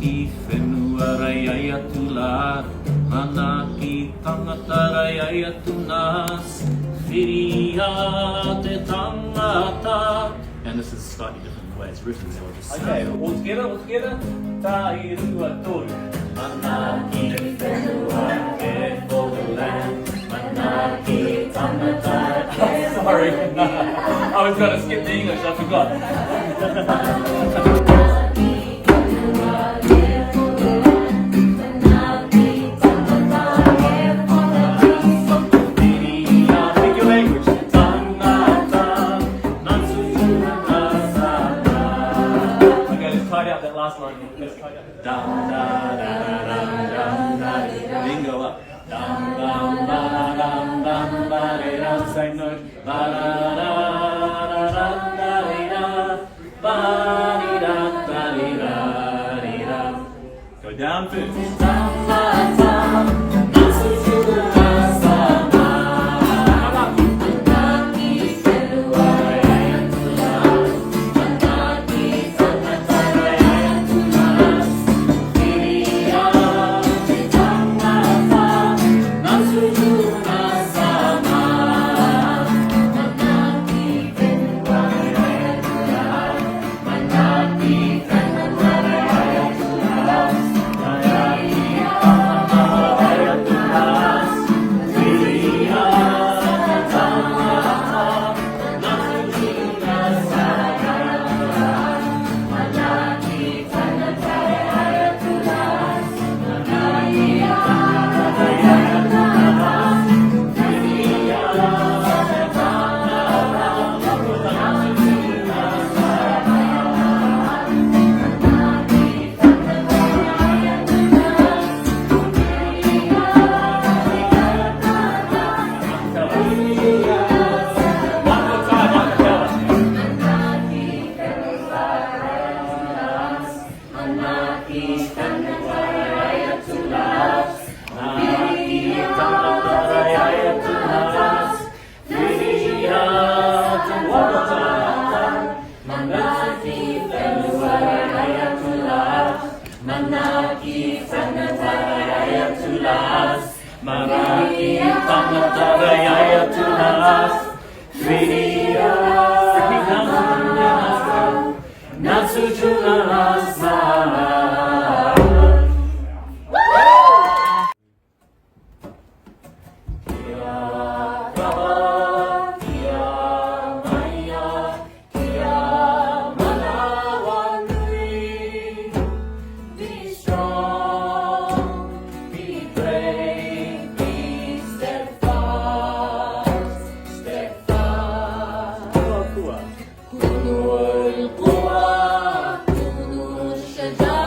Manaki whenua rai ai atu la Manaki tangata rai ai atu nas Whiria te tangata. And this is slightly different the way it's written, so I'll just Okay, all together. Tai rua toru. Manaki whenua e for the land Manaki tangata Sorry, I was going to skip the English, I forgot. Pick your language. Okay, let's tidy up that last line. Let's tidy up that. Bingo up. Same note. Go down first. كونوا القوة كونوا الشجاعة